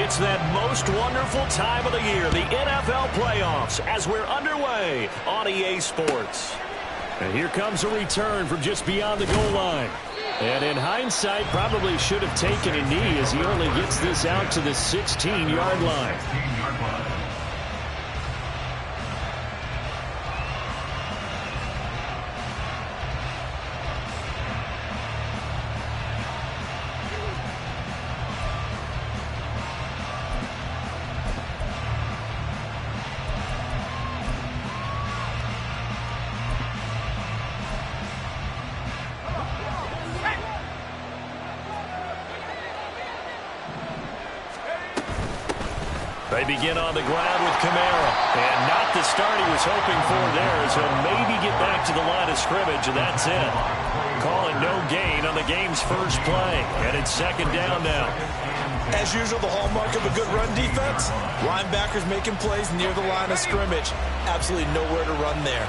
It's that most wonderful time of the year, the NFL playoffs, as we're underway on EA Sports. And here comes a return from just beyond the goal line. And in hindsight, probably should have taken a knee as he only gets this out to the 16-yard line. They begin on the ground with Kamara. And not the start he was hoping for there, as he'll maybe get back to the line of scrimmage, and that's it. Call it no gain on the game's first play. And it's second down now. As usual, the hallmark of a good run defense, linebackers making plays near the line of scrimmage. Absolutely nowhere to run there.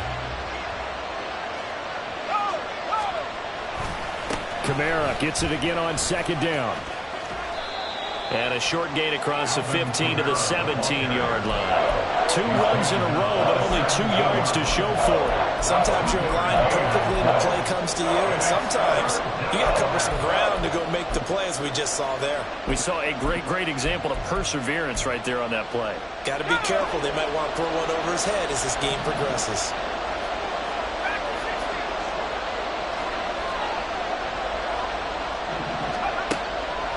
Kamara gets it again on second down. And a short gain across the 15 to the 17-yard line. 2 runs in a row, but only 2 yards to show for it. Sometimes you're aligned perfectly and the play comes to you, and sometimes you got to cover some ground to go make the play, as we just saw there. We saw a great example of perseverance right there on that play. Got to be careful. They might want to throw one over his head as this game progresses.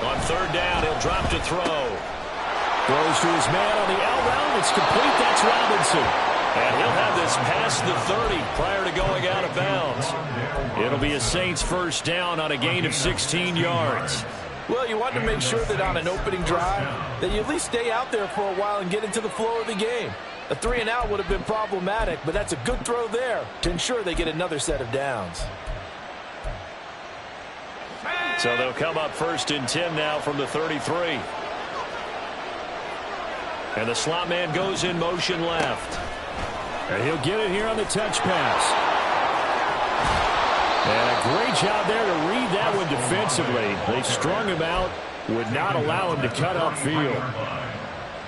On third down, he'll drop to throw. Throws to his man on the out route. It's complete. That's Robinson. And he'll have this past the 30 prior to going out of bounds. It'll be a Saints first down on a gain of 16 yards. Well, you want to make sure that on an opening drive that you at least stay out there for a while and get into the flow of the game. A 3-and-out would have been problematic, but that's a good throw there to ensure they get another set of downs. So they'll come up first and 10 now from the 33. And the slot man goes in motion left. And he'll get it here on the touch pass. And a great job there to read that one defensively. They strung him out, would not allow him to cut upfield.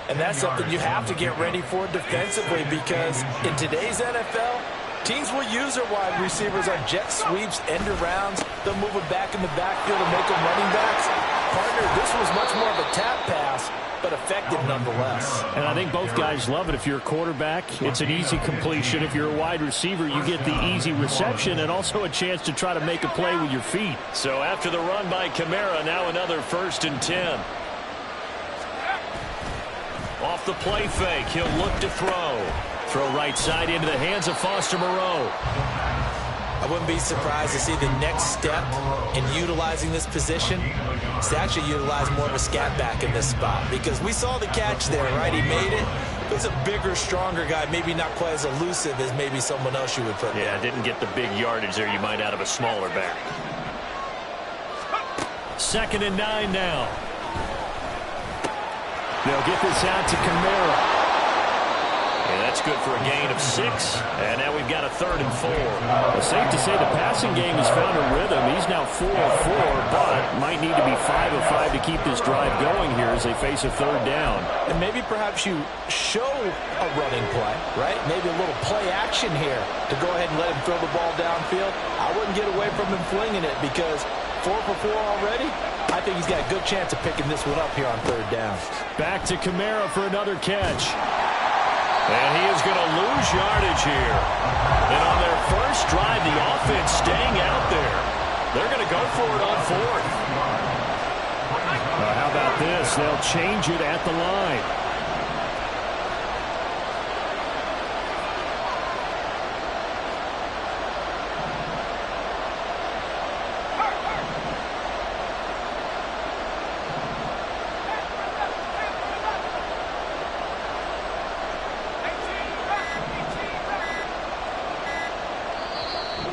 And that's something you have to get ready for defensively, because in today's NFL, teams will use their wide receivers on jet sweeps, end arounds. They'll move them back in the backfield and make them running backs. Partner, this was much more of a tap pass, but effective nonetheless. And I think both guys love it. If you're a quarterback, it's an easy completion. If you're a wide receiver, you get the easy reception and also a chance to try to make a play with your feet. So after the run by Kamara, now another first and 10. Off the play fake, he'll look to throw. Throw right side into the hands of Foster Moreau. I wouldn't be surprised to see the next step in utilizing this position is to actually utilize more of a scat back in this spot, because we saw the catch there, right? He made it. He's a bigger, stronger guy, maybe not quite as elusive as maybe someone else you would put there. Yeah, didn't get the big yardage there you might out of a smaller back. 2nd and 9 now. They'll get this out to Kamara. And that's good for a gain of 6. And now we've got a 3rd and 4. It's safe to say the passing game has found a rhythm. He's now 4 of 4, but might need to be 5 of 5 to keep this drive going here as they face a 3rd down. And maybe perhaps you show a running play, right? Maybe a little play action here to go ahead and let him throw the ball downfield. I wouldn't get away from him flinging it, because 4 for 4 already, I think he's got a good chance of picking this one up here on 3rd down. Back to Kamara for another catch. And he is going to lose yardage here. And on their first drive, the offense staying out there. They're going to go for it on 4th. How about this? They'll change it at the line.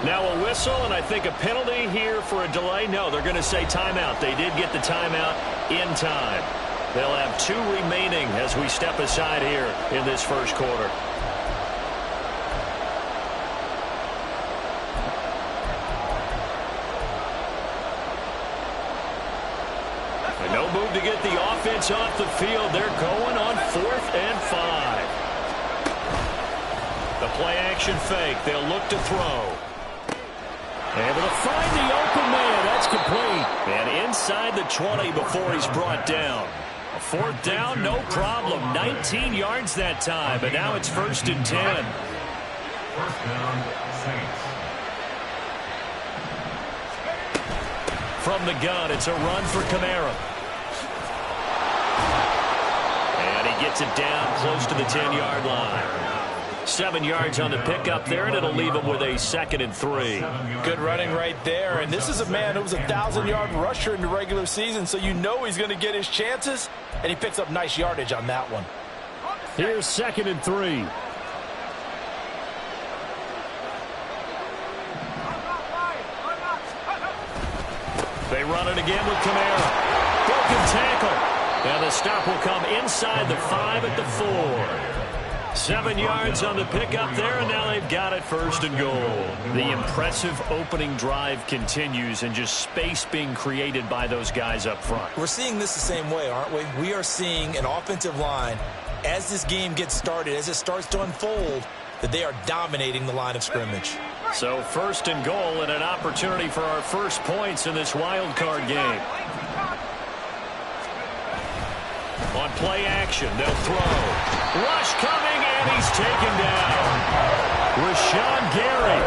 Now a whistle, and I think a penalty here for a delay. No, they're going to say timeout. They did get the timeout in time. They'll have 2 remaining as we step aside here in this first quarter. No move to get the offense off the field. They're going on 4th and 5. The play action fake. They'll look to throw. Able to find the open man. That's complete. And inside the 20 before he's brought down. A 4th down, no problem. 19 yards that time, but now it's 1st and 10. First down, Saints. From the gun, it's a run for Kamara. And he gets it down close to the 10-yard line. 7 yards on the pickup there, and it'll leave him with a 2nd and 3. Good running right there. And this is a man who was a 1,000-yard rusher in the regular season, so you know he's going to get his chances, and he picks up nice yardage on that one. Here's 2nd and 3. They run it again with Kamara. Broken tackle. And the stop will come inside the 5 at the 4. 7 yards on the pickup there, and now they've got it 1st and goal. The impressive opening drive continues, and just space being created by those guys up front. We're seeing this the same way, aren't we? We are seeing an offensive line, as this game gets started, as it starts to unfold, that they are dominating the line of scrimmage. So 1st and goal, and an opportunity for our first points in this wild card game. On play action, they'll throw. Rush coming, and he's taken down. Rashawn Gary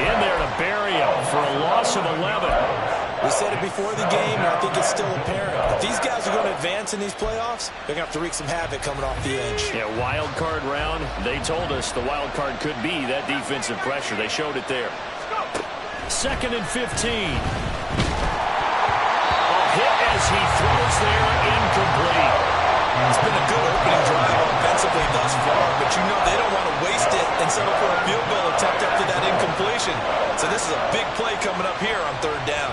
in there to bury him for a loss of 11. We said it before the game, and I think it's still apparent. If these guys are going to advance in these playoffs, they're going to have to wreak some havoc coming off the edge. Yeah, wild card round. They told us the wild card could be that defensive pressure. They showed it there. 2nd and 15. A hit as he throws there, incomplete. It's been a good opening drive offensively thus far, but you know they don't want to waste it and settle for a field goal attempt after that incompletion. So this is a big play coming up here on 3rd down.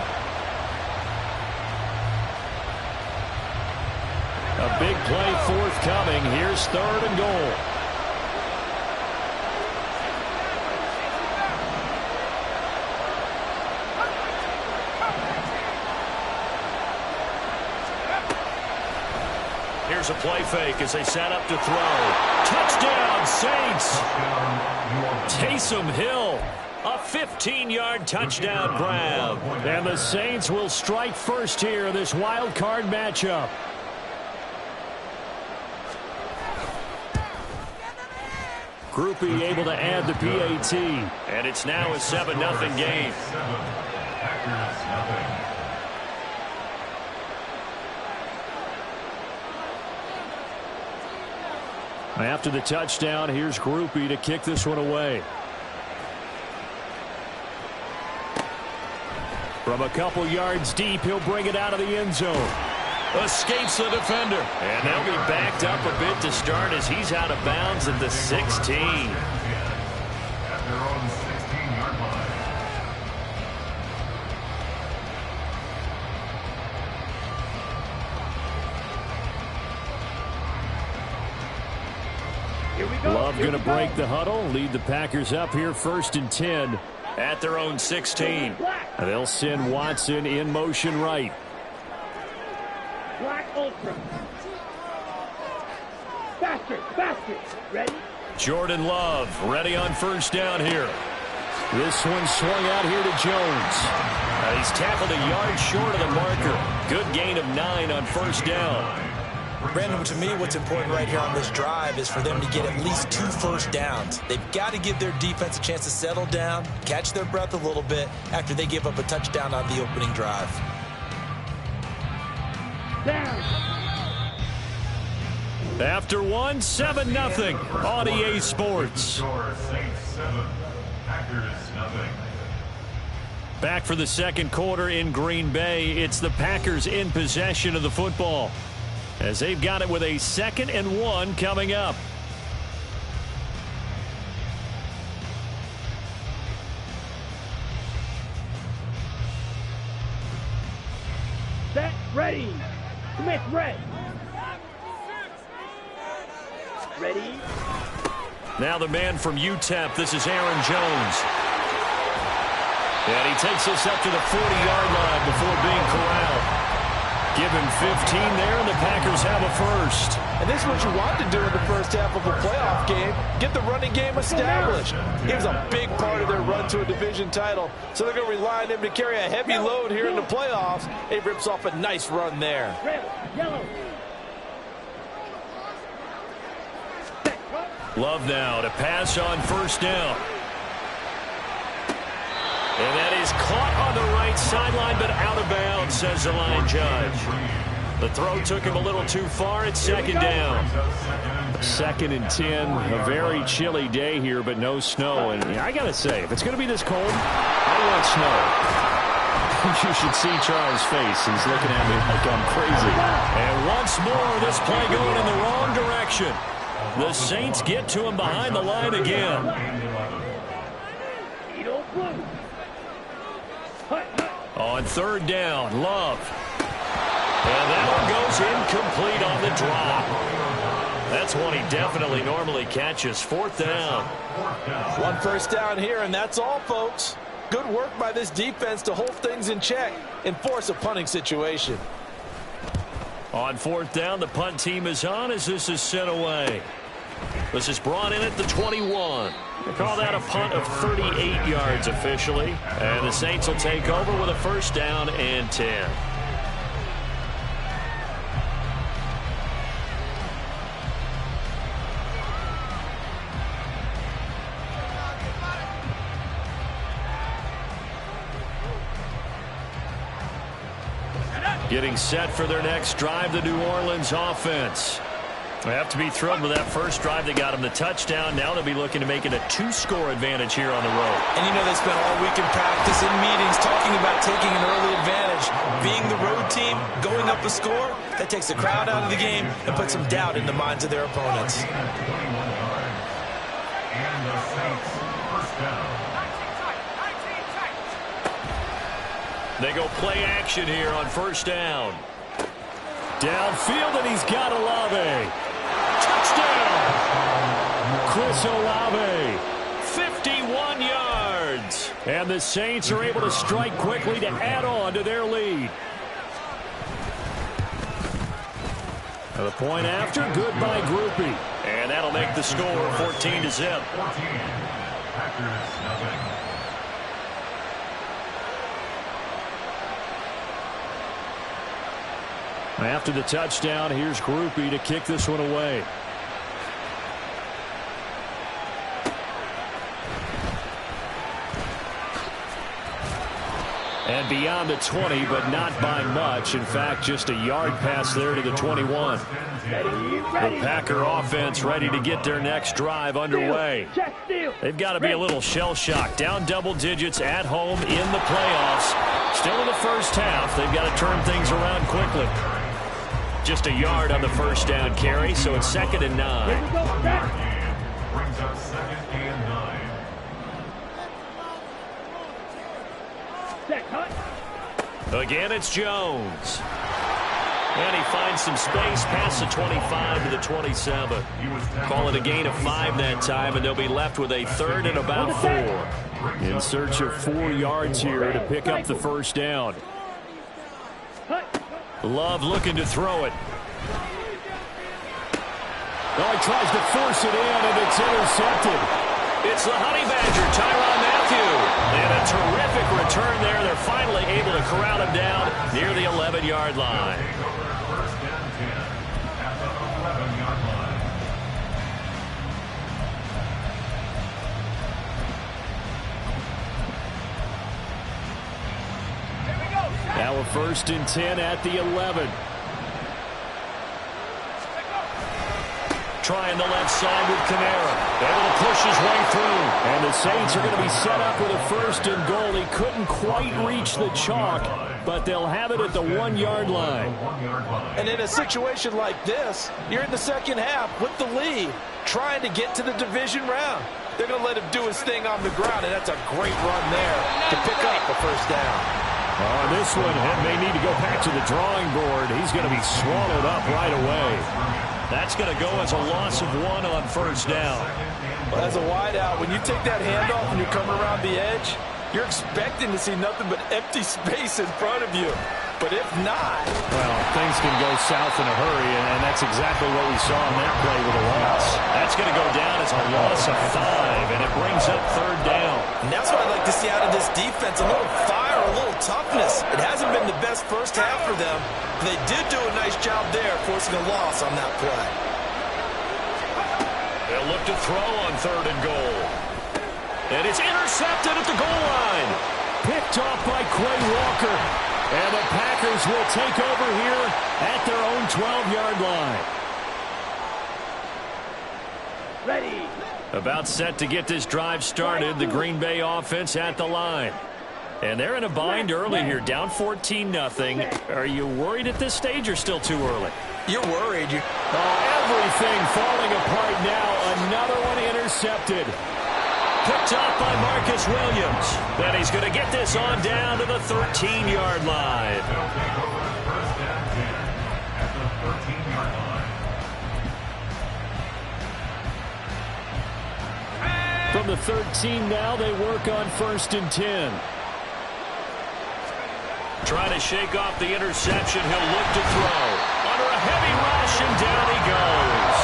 A big play forthcoming. Here's 3rd and goal. Here's a play fake as they set up to throw. Touchdown, Saints. Taysom Hill, a 15-yard touchdown grab. And the Saints will strike first here in this wild card matchup. Groupie able to add the PAT. And it's now a 7-0 game. Packers, nothing. After the touchdown, here's Groupie to kick this one away. From a couple yards deep, he'll bring it out of the end zone. Escapes the defender. And they'll be backed up a bit to start as he's out of bounds at the 16. At their own 16-yard line. Love going to break the huddle, lead the Packers up here 1st and 10 at their own 16. They'll send Watson in motion right. Black Ultra. Faster. Ready? Jordan Love ready on 1st down here. This one swung out here to Jones. He's tackled a yard short of the marker. Good gain of 9 on 1st down. Brandon, to me, what's important right here on this drive is for them to get at least 2 first downs. They've got to give their defense a chance to settle down, catch their breath a little bit after they give up a touchdown on the opening drive. Down. After 7-0 on EA Sports. Score, Saints 7, Packers nothing. Back for the 2nd quarter in Green Bay. It's the Packers in possession of the football, as they've got it with a 2nd and 1 coming up. Set. Ready. Commit. Red. Ready. Now the man from UTEP, this is Aaron Jones. And he takes us up to the 40-yard line before being corralled. Give him 15 there, and the Packers have a first. And this is what you want to do in the first half of a playoff game. Get the running game established. He was a big part of their run to a division title. So they're going to rely on him to carry a heavy load here in the playoffs. He rips off a nice run there. Red, yellow. Love now to pass on first down. And that is caught on the right sideline, but out of bounds, says the line judge. The throw took him a little too far. It's second down. 2nd and 10. A very chilly day here, but no snow. And I got to say, if it's going to be this cold, I want snow. You should see Charles' face. He's looking at me like I'm crazy. And once more, this play going in the wrong direction. The Saints get to him behind the line again. On 3rd down, Love. And that one goes incomplete on the drop. That's one he definitely normally catches. 4th down. 1 first down here, and that's all, folks. Good work by this defense to hold things in check and force a punting situation. On 4th down, the punt team is on as this is sent away. This is brought in at the 21. They call that a punt of 38 yards officially. And the Saints will take over with a 1st down and 10. Getting set for their next drive, the New Orleans offense. They have to be thrilled with that first drive. They got them the touchdown. Now they'll be looking to make it a 2-score advantage here on the road. And you know they spent all week in practice and meetings talking about taking an early advantage. Being the road team, going up a score, that takes the crowd out of the game and puts some doubt in the minds of their opponents. And the Saints first down. They go play action here on 1st down. Downfield, and he's got Olave. Touchdown! Chris Olave, 51 yards. And the Saints are able to strike quickly to add on to their lead. The point after, good by Groupie. And that'll make the score 14-0. 14. Packers, nothing. After the touchdown, here's Groupie to kick this one away. And beyond the 20, but not by much. In fact, just a yard pass there to the 21. The Packer offense ready to get their next drive underway. They've got to be a little shell-shocked. Down double digits at home in the playoffs. Still in the first half. They've got to turn things around quickly. Just a yard on the first down carry, so it's 2nd and 9. Brings up 2nd and 9. Again, it's Jones. And he finds some space past the 25 to the 27. Call it a gain of 5 that time, and they'll be left with a 3rd and about 4. In search of 4 yards here to pick up the first down. Love looking to throw it. Oh, he tries to force it in, and it's intercepted. It's the Honey Badger, Tyrann Mathieu. And a terrific return there. They're finally able to corral him down near the 11-yard line. First and 10 at the 11-yard line. Now a 1st and 10 at the 11. Trying the left side with Kamara. Able to push his way through. And the Saints are going to be set up with a 1st and goal. He couldn't quite reach the chalk, but they'll have it at the 1-yard line. And in a situation like this, you're in the second half with the lead, trying to get to the division round. They're going to let him do his thing on the ground, and that's a great run there to pick up the first down. On this one, he may need to go back to the drawing board. He's going to be swallowed up right away. That's going to go as a loss of 1 on first down. Well, as a wideout, when you take that handoff and you come around the edge, you're expecting to see nothing but empty space in front of you. But if not... Well, things can go south in a hurry, and that's exactly what we saw in that play with a loss. That's going to go down as a loss of 5, and it brings up 3rd down. And that's what I'd like to see out of this defense, a little fire, a little toughness. It hasn't been the best first half for them. They did do a nice job there, forcing a loss on that play. They'll look to throw on 3rd and goal. And it's intercepted at the goal line. Picked off by Quay Walker. And the Packers will take over here at their own 12-yard line. Ready. About set to get this drive started, the Green Bay offense at the line. And they're in a bind early here, down 14-0. Are you worried at this stage or still too early? You're worried. Everything falling apart now. Another one intercepted. Picked off by Marcus Williams. Then he's going to get this on down to the 13-yard line. They'll take over 1st and 10 at the 13-yard line. From the 13 now, they work on 1st and 10. Trying to shake off the interception. He'll look to throw. Under a heavy rush, and down he goes.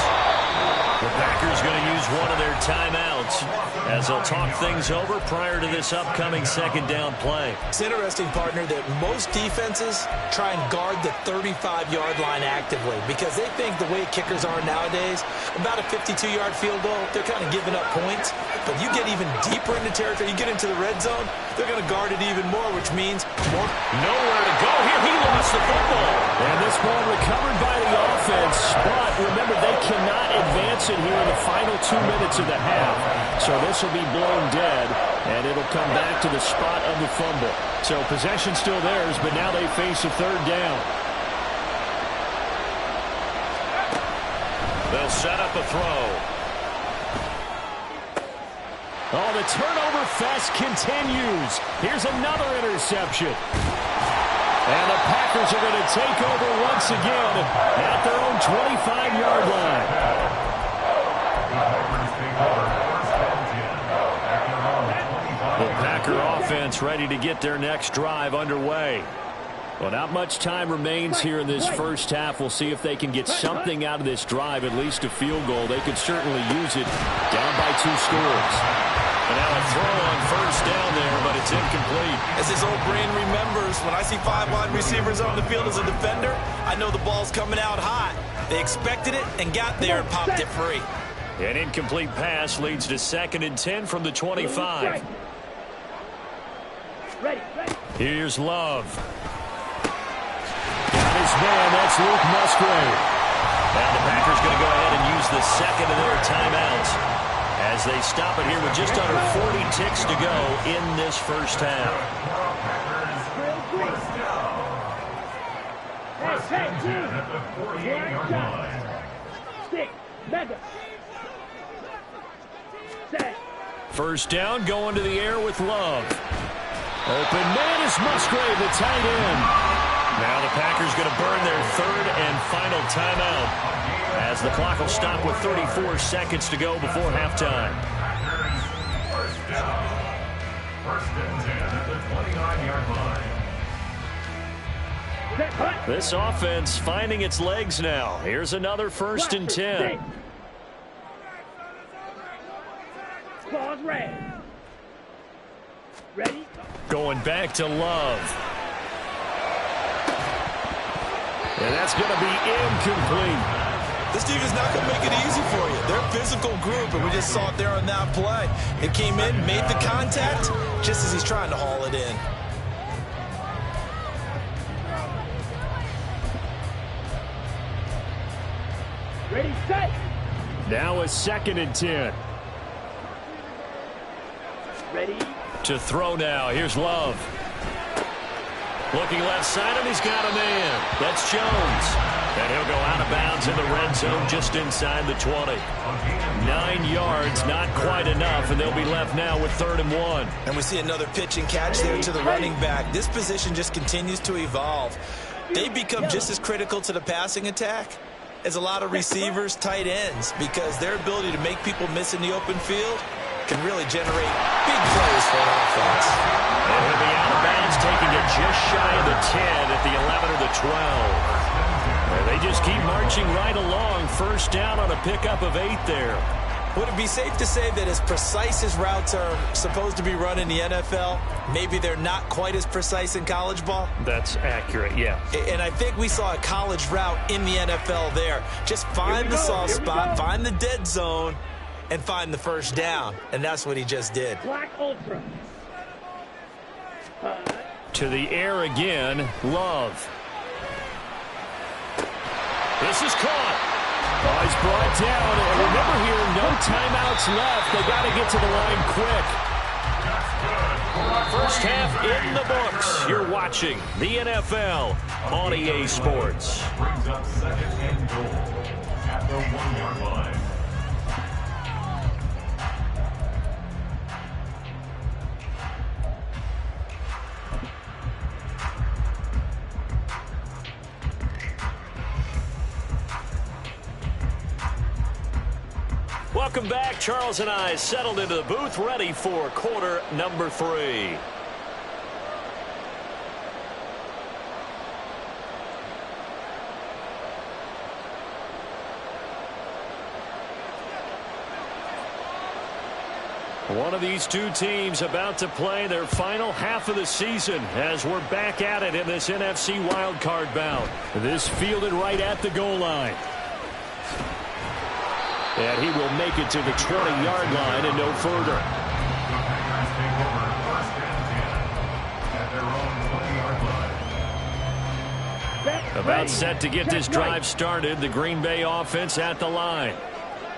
The Packers going to use one of their timeouts as they'll talk things over prior to this upcoming 2nd down play. It's interesting, partner, that most defenses try and guard the 35-yard line actively because they think the way kickers are nowadays, about a 52-yard field goal, they're kind of giving up points. But you get even deeper into territory, you get into the red zone, they're going to guard it even more, which means more. Nowhere to go here. He lost the football. And this ball recovered by the offense. But remember, they cannot advance it here in the final 2 minutes of the half. So this will be blown dead, and it'll come back to the spot of the fumble. So possession still theirs, but now they face a 3rd down. They'll set up a throw. Oh, the turnover fest continues. Here's another interception. And the Packers are going to take over once again at their own 25-yard line. The Packer offense ready to get their next drive underway. Well, not much time remains here in this first half. We'll see if they can get something out of this drive, at least a field goal. They could certainly use it down by 2 scores. And now a throw on 1st down there, but it's incomplete. As his old brain remembers, when I see 5 wide receivers on the field as a defender, I know the ball's coming out hot. They expected it and got there and popped it free. An incomplete pass leads to 2nd and 10 from the 25. Ready. Here's Love. Got his man, that's Luke Musgrave. Now the Packers going to go ahead and use the 2nd of their timeouts as they stop it here with just under 40 ticks to go in this first half. Stick. Mega. Set. First down, going to the air with Love. Open man is Musgrave, the tight end. Now the Packers going to burn their 3rd and final timeout as the clock will stop with 34 seconds to go before halftime. First and 10 at the 29-yard line. This offense finding its legs now. Here's another 1st and 10. Claws red. Ready? Going back to Love. And that's going to be incomplete. This defense is not going to make it easy for you. They're a physical group, and we just saw it there on that play. It came in, made the contact, just as he's trying to haul it in. Ready, set. Now a 2nd and 10. Ready. To throw now. Here's Love. Looking left side, and he's got a man. That's Jones. And he'll go out of bounds in the red zone just inside the 20. 9 yards, not quite enough, and they'll be left now with 3rd and 1. And we see another pitch and catch there to the running back. This position just continues to evolve. They become just as critical to the passing attack as a lot of receivers, tight ends, because their ability to make people miss in the open field can really generate big plays for an offense. And he'll be out of bounds, taking it just shy of the 10 at the 11 or the 12. And they just keep marching right along. First down on a pickup of 8 there. Would it be safe to say that as precise as routes are supposed to be run in the NFL, maybe they're not quite as precise in college ball? That's accurate, yeah. And I think we saw a college route in the NFL there. Just find the soft spot, find the dead zone, and find the first down. And that's what he just did. Black Ultra. To the air again, Love. This is caught. Oh, he's brought down. And remember here, no timeouts left. They got to get to the line quick. First half in the books. You're watching the NFL on EA Sports. Brings up second and goal at the 1-yard line. Welcome back. Charles and I settled into the booth, ready for quarter number 3. One of these two teams about to play their final half of the season as we're back at it in this NFC wildcard bout. This fielded right at the goal line. And he will make it to the 20-yard line and no further. About set to get this drive started. The Green Bay offense at the line.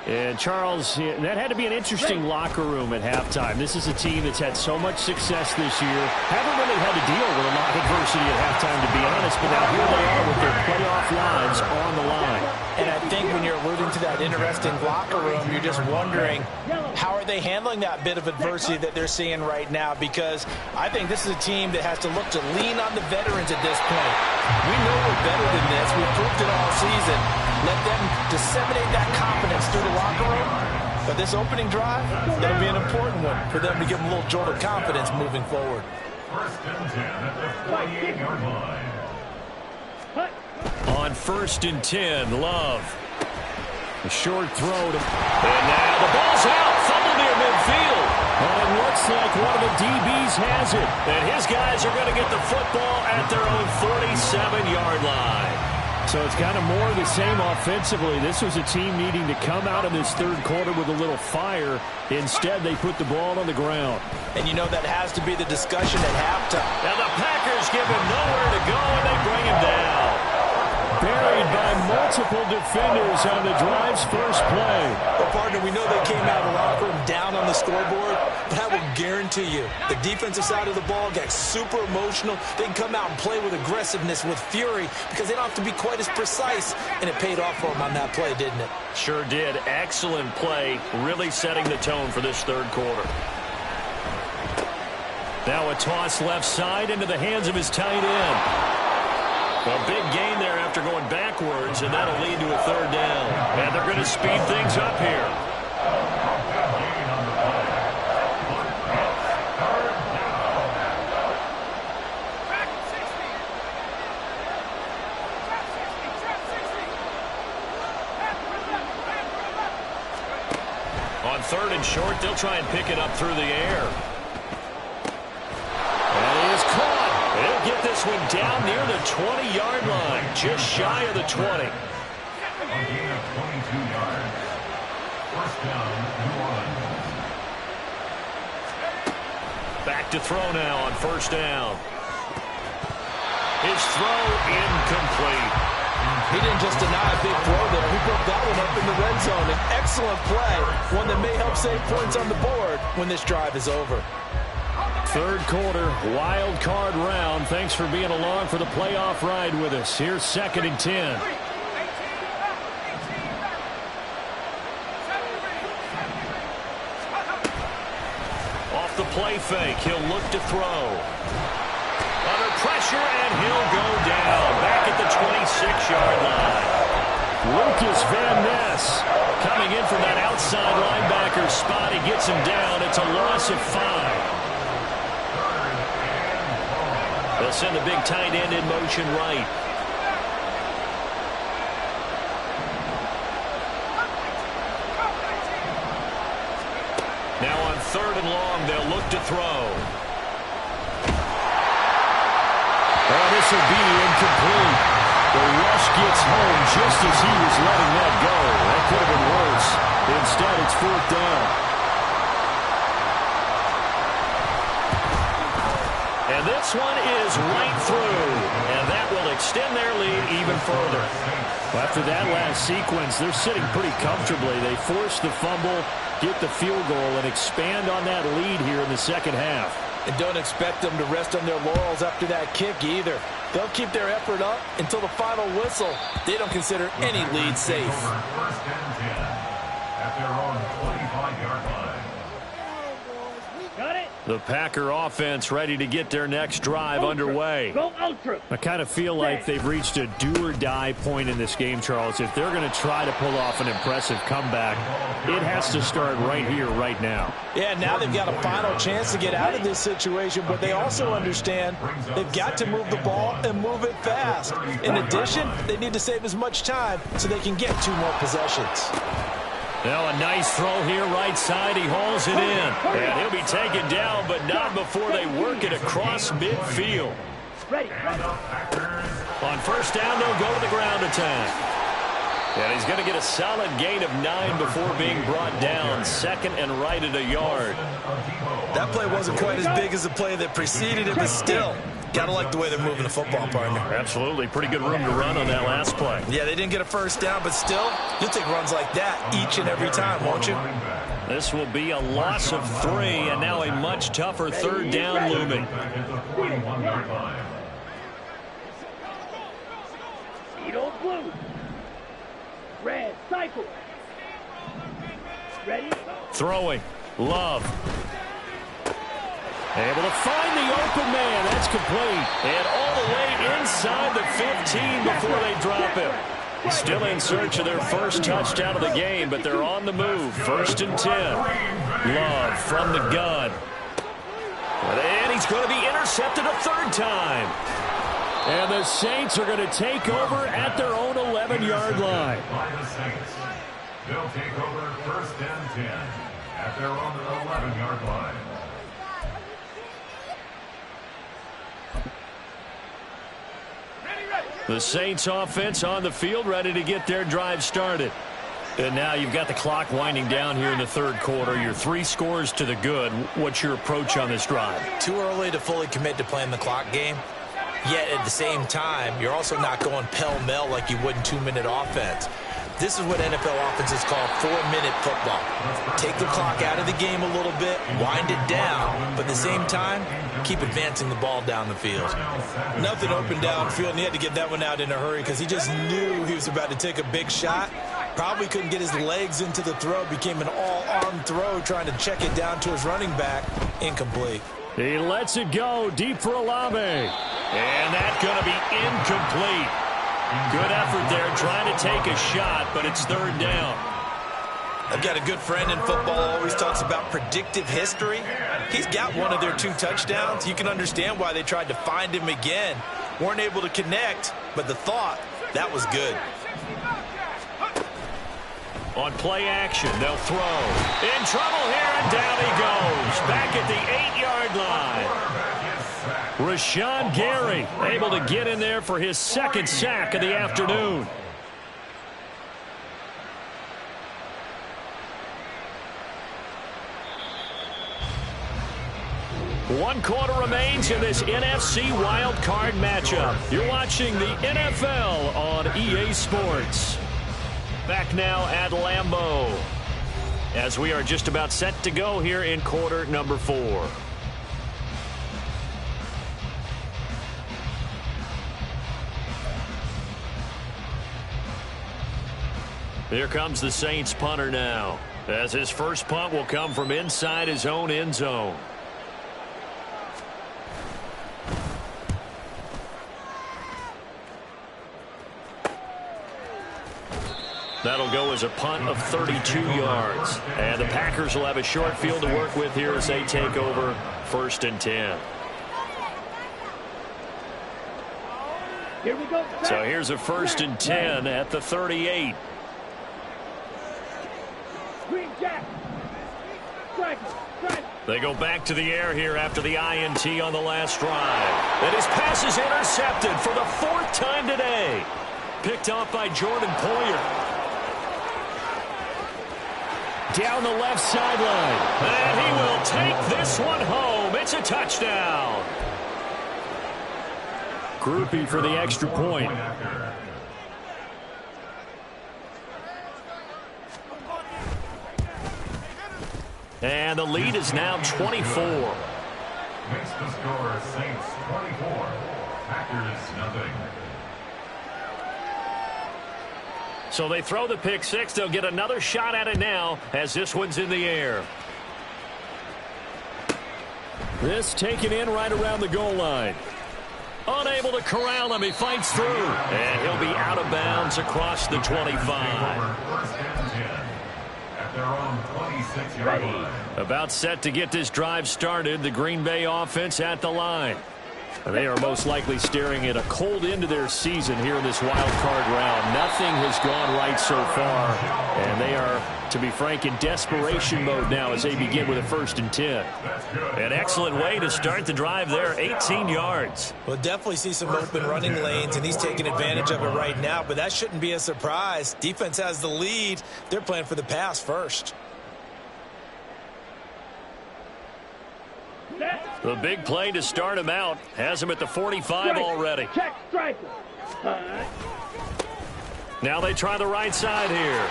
And Charles, that had to be an interesting locker room at halftime. This is a team that's had so much success this year. Haven't really had to deal with a lot of adversity at halftime, to be honest. But now here they are with their playoff lives on the line. And I think when you're alluding to that interesting locker room, you're just wondering, how are they handling that bit of adversity that they're seeing right now? Because I think this is a team that has to look to lean on the veterans at this point. We know we're better than this. We've proved it all season. Let them disseminate that confidence through the locker room. But this opening drive, that'll be an important one for them to give them a little jolt of confidence moving forward. First and 10 at the 48-yard line. On first and 10, Love. A short throw to... And now the ball's out. Fumble near midfield. And it looks like one of the DBs has it. And his guys are going to get the football at their own 47-yard line. So it's kind of more of the same offensively. This was a team needing to come out of this third quarter with a little fire. Instead, they put the ball on the ground. And you know that has to be the discussion at halftime. Now the Packers give him nowhere to go, and they bring him down. Buried by multiple defenders on the drive's first play. Well, partner, we know they came out of the locker room down on the scoreboard, but I will guarantee you the defensive side of the ball got super emotional. They can come out and play with aggressiveness, with fury, because they don't have to be quite as precise, and it paid off for them on that play, didn't it? Sure did. Excellent play, really setting the tone for this third quarter. Now a toss left side into the hands of his tight end. A big gain there after going backwards, and that'll lead to a third down. And they're going to speed things up here. On third and short, they'll try and pick it up through the air. And he is caught. They'll get this one down near the 20-yard line, just shy of the 20. A gain of 22 yards. First down, New Orleans. Back to throw now on first down. His throw incomplete. He didn't just deny a big throw there. He broke that one up in the red zone. An excellent play, one that may help save points on the board when this drive is over. Third quarter, wild card round. Thanks for being along for the playoff ride with us. Here's second and 10. Off the play fake, he'll look to throw. Under pressure, and he'll go down. Back at the 26-yard line. Lucas Van Ness coming in from that outside linebacker Packers spot. He gets him down. It's a loss of 5. They'll send the big tight end in motion right. Now on 3rd and long, they'll look to throw. Oh, this will be incomplete. The rush gets home just as he was letting that go. That could have been worse. Instead, it's 4th down. And this one is right through. And that will extend their lead even further. After that last sequence, they're sitting pretty comfortably. They force the fumble, get the field goal, and expand on that lead here in the second half. And don't expect them to rest on their laurels after that kick either. They'll keep their effort up until the final whistle. They don't consider any lead safe. First and 10 at their own 25-yard line. Got it? The Packer offense ready to get their next drive underway. Go ultra. I kind of feel like they've reached a do-or-die point in this game, Charles. If they're going to try to pull off an impressive comeback, it has to start right here, right now. Yeah, now they've got a final chance to get out of this situation, but they also understand they've got to move the ball and move it fast. In addition, they need to save as much time so they can get 2 more possessions. Now a nice throw here right side. He hauls it in. And he'll be taken down, but not before they work it across midfield. Ready. On 1st down, they'll go to the ground attack. And he's going to get a solid gain of 9 before being brought down. 2nd and right at a yard. That play wasn't quite as big as the play that preceded it, but still, gotta like the way they're moving the football, partner. Absolutely. Pretty good room to run on that last play. Yeah, they didn't get a 1st down, but still, you'll take runs like that each and every time, won't you? This will be a loss of 3, and now a much tougher 3rd down looming. Speed on blue. Red, cycle. Ready? Throwing. Love. Able to find the open man. That's complete. And all the way inside the 15 before they drop him. Still in search of their first touchdown of the game, but they're on the move. 1st and 10. Love from the gun. And he's going to be intercepted a 3rd time. And the Saints are going to take over at their own 11-yard line. By the Saints. They'll take over 1st and 10 at their own 11-yard line. The Saints offense on the field, ready to get their drive started. And now you've got the clock winding down here in the 3rd quarter. Your 3 scores to the good. What's your approach on this drive? Too early to fully commit to playing the clock game. Yet at the same time, you're also not going pell-mell like you would in 2-minute offense. This is what NFL offenses call 4-minute football. Take the clock out of the game a little bit, wind it down, but at the same time, keep advancing the ball down the field. Nothing open downfield, and he had to get that one out in a hurry because he just knew he was about to take a big shot. Probably couldn't get his legs into the throw, became an all-arm throw trying to check it down to his running back. Incomplete. He lets it go deep for Olave. And that's going to be incomplete. Good effort there trying to take a shot, but it's 3rd down. I've got a good friend in football, always talks about predictive history. He's got one of their 2 touchdowns. You can understand why they tried to find him again. Weren't able to connect, but the thought, that was good. On play action, they'll throw. In trouble here, and down he goes. Back at the 8-yard line. Rashawn Gary able to get in there for his 2nd sack of the afternoon. One quarter remains in this NFC Wild Card matchup. You're watching the NFL on EA Sports. Back now at Lambeau, as we are just about set to go here in quarter number 4. Here comes the Saints punter now, as his first punt will come from inside his own end zone. That'll go as a punt of 32 yards. And the Packers will have a short field to work with here as they take over 1st and 10. Here we go. So here's a 1st and 10 at the 38. Green Jack. Strike. They go back to the air here after the INT on the last drive. And his pass is intercepted for the 4th time today. Picked off by Jordan Poyer. Down the left sideline. And he will take this one home. It's a touchdown. Groupie for the extra point. And the lead is now 24. Makes the score Saints 24. Packers nothing. So they throw the pick six. They'll get another shot at it now as this one's in the air. This taken in right around the goal line. Unable to corral him. He fights through. And he'll be out of bounds across the 25. First and 10 at their own 26-yard line. About set to get this drive started. The Green Bay offense at the line. They are most likely staring at a cold end to their season here in this wild card round. Nothing has gone right so far. And they are, to be frank, in desperation mode now as they begin with a 1st and 10. An excellent way to start the drive there, 18 yards. We'll definitely see some open running lanes, and he's taking advantage of it right now, but that shouldn't be a surprise. Defense has the lead. They're playing for the pass first. The big play to start him out has him at the 45 already. Check striker. Now they try the right side here.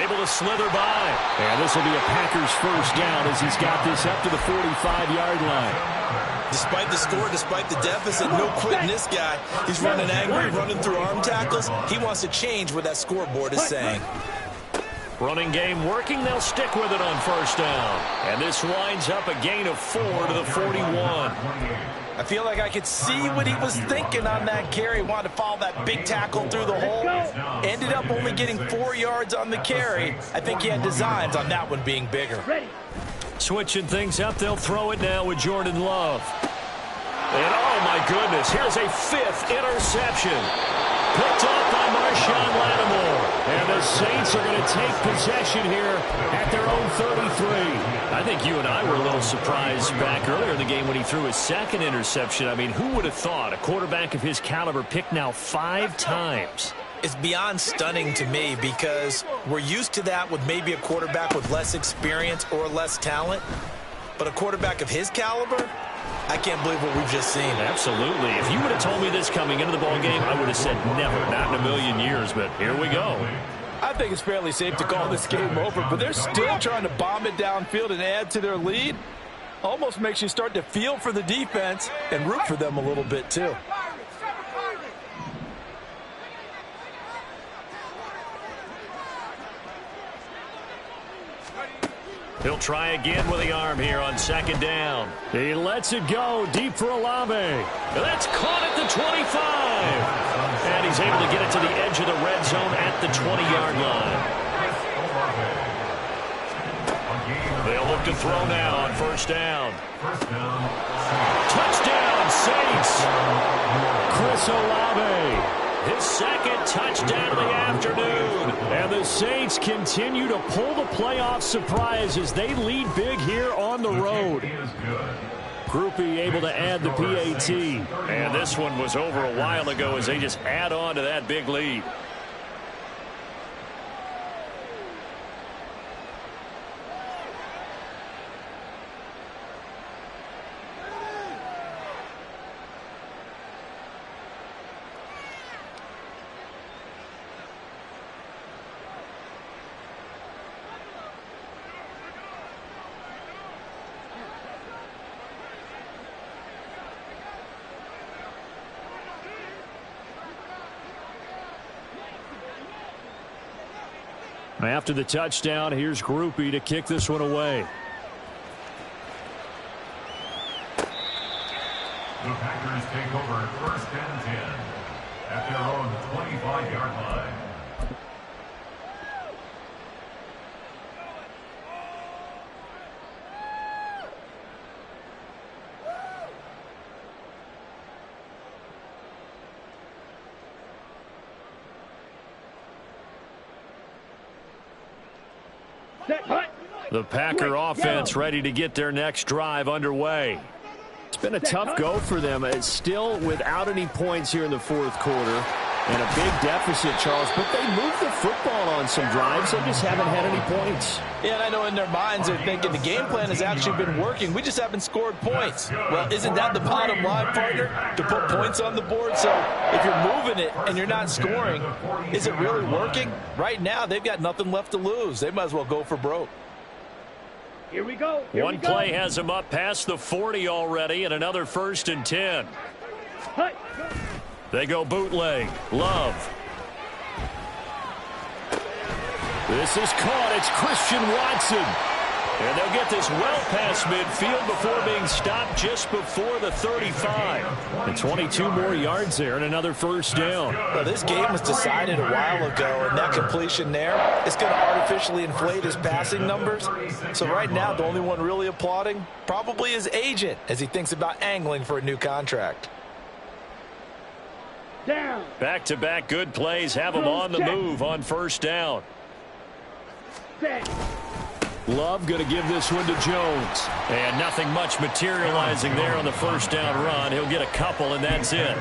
Able to slither by. And this will be a Packers first down as he's got this up to the 45-yard line. Despite the score, despite the deficit, no quitting this guy. He's running angry, running through arm tackles. He wants to change what that scoreboard is saying. Running game working. They'll stick with it on 1st down. And this winds up a gain of 4 to the 41. I feel like I could see what he was thinking on that carry. Wanted to follow that big tackle through the hole. Ended up only getting 4 yards on the carry. I think he had designs on that one being bigger. Switching things up, they'll throw it now with Jordan Love. And oh my goodness, here's a 5th interception. Picked off by Marshawn Lattimore. And the Saints are going to take possession here at their own 33. I think you and I were a little surprised back earlier in the game when he threw his 2nd interception. I mean, who would have thought a quarterback of his caliber picked now 5 times? It's beyond stunning to me because we're used to that with maybe a quarterback with less experience or less talent. But a quarterback of his caliber, I can't believe what we've just seen. Absolutely. If you would have told me this coming into the ballgame, I would have said never, not in a million years. But here we go. I think it's fairly safe to call this game over, but they're still trying to bomb it downfield and add to their lead. Almost makes you start to feel for the defense and root for them a little bit, too. He'll try again with the arm here on 2nd down. He lets it go deep for Olave. That's caught at the 25. And he's able to get it to the edge of the red zone at the 20-yard line. They'll look to throw now on 1st down. Touchdown, Saints. Chris Olave. His 2nd touchdown of the afternoon. And the Saints continue to pull the playoff surprise as they lead big here on the road. Groupie able to add the PAT. And this one was over a while ago as they just add on to that big lead. After the touchdown, here's Groupie to kick this one away. The Packers take over 1st and 10 at their own 25-yard line. Set. Hut. The Packer offense ready to get their next drive underway. It's been a tough go for them. It's still without any points here in the fourth quarter. And a big deficit, Charles. But they moved the football on some drives. They just haven't had any points. Yeah, and I know in their minds they're thinking the game plan has actually been working. We just haven't scored points. Well, isn't that the bottom line, partner? To put points on the board? So if you're moving it and you're not scoring, is it really working? Right now, they've got nothing left to lose. They might as well go for broke. Here we go. One play has them up past the 40 already, and another 1st and 10. Hut. They go bootleg. Love. This is caught. It's Christian Watson. And they'll get this well past midfield before being stopped just before the 35. And 22 more yards there and another 1st down. Well, this game was decided a while ago, and that completion there is going to artificially inflate his passing numbers. So right now, the only one really applauding probably his agent as he thinks about angling for a new contract. Down. Back-to-back good plays have them on the move on 1st down. Set. Love going to give this one to Jones. And nothing much materializing there on the 1st down run. He'll get a couple, and that's it.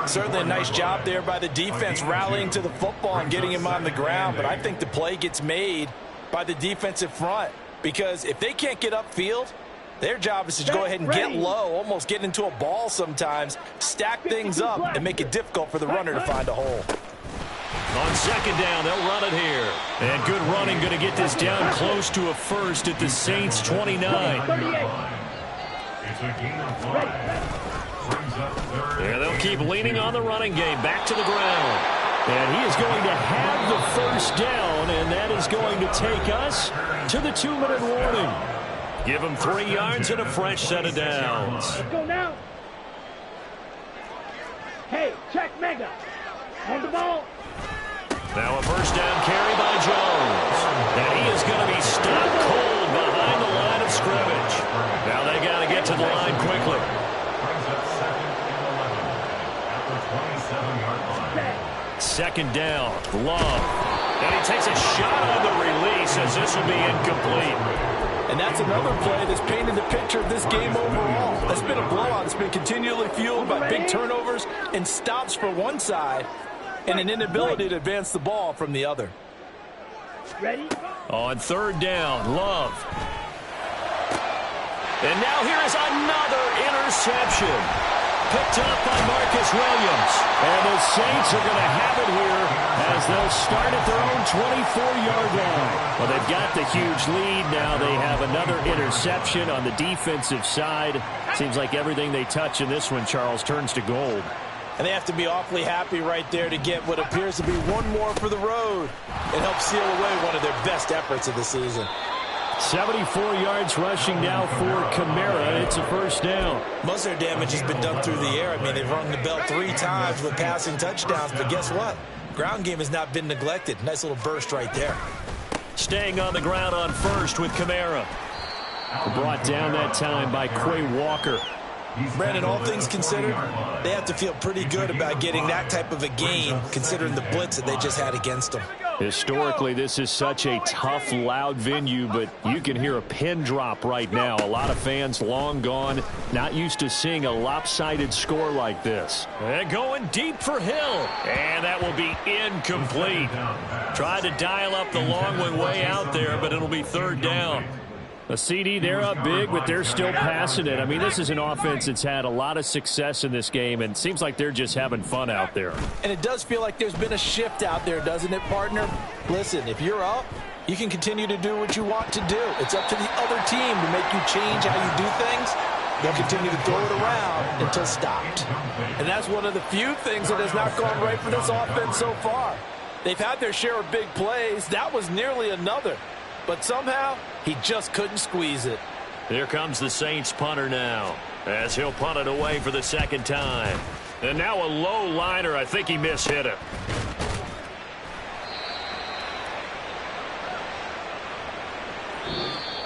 Certainly a nice job there by the defense rallying to the football and getting him on the ground. But I think the play gets made by the defensive front. Because if they can't get upfield, their job is to go ahead and get low, almost get into a ball sometimes, stack things up, and make it difficult for the runner to find a hole. On 2nd down, they'll run it here. And good running, going to get this down close to a 1st at the Saints' 29. And they'll keep leaning on the running game. Back to the ground. And he is going to have the 1st down, and that is going to take us to the 2-minute warning. Give him 3 yards and a fresh set of downs. Let's go now. Hey, check Mega. On the ball. Now a 1st down carry by Jones. And he is going to be stopped cold behind the line of scrimmage. Now they got to get to the line quickly. 2nd down. Love. And he takes a shot on the release as this will be incomplete. And that's another play that's painted the picture of this game overall. It's been a blowout. It's been continually fueled by big turnovers and stops for one side and an inability to advance the ball from the other. Ready? On 3rd down, Love. And now here is another interception. Picked up by Marcus Williams. And the Saints are going to have it here as they'll start at their own 24-yard line. Well, they've got the huge lead. Now they have another interception on the defensive side. Seems like everything they touch in this one, Charles, turns to gold. And they have to be awfully happy right there to get what appears to be one more for the road. It helps seal away one of their best efforts of the season. 74 yards rushing now for Kamara. It's a 1st down. Most of their damage has been done through the air. I mean, they've rung the bell 3 times with passing touchdowns, but guess what? Ground game has not been neglected. Nice little burst right there. Staying on the ground on 1st with Kamara. Brought down that time by Quay Walker. Brandon, all things considered, they have to feel pretty good about getting that type of a gain, considering the blitz that they just had against them. Historically, this is such a tough, loud venue, but you can hear a pin drop right now. A lot of fans long gone, not used to seeing a lopsided score like this. And going deep for Hill, and that will be incomplete. Tried to dial up the long one way out there, but it'll be 3rd down. A CD, they're up big, but they're still passing it. I mean, this is an offense that's had a lot of success in this game, and it seems like they're just having fun out there. And it does feel like there's been a shift out there, doesn't it, partner? Listen, if you're up, you can continue to do what you want to do. It's up to the other team to make you change how you do things. They'll continue to throw it around until stopped. And that's one of the few things that has not gone right for this offense so far. They've had their share of big plays. That was nearly another. But somehow, he just couldn't squeeze it. Here comes the Saints punter now, as he'll punt it away for the 2nd time. And now a low liner. I think he mishit it.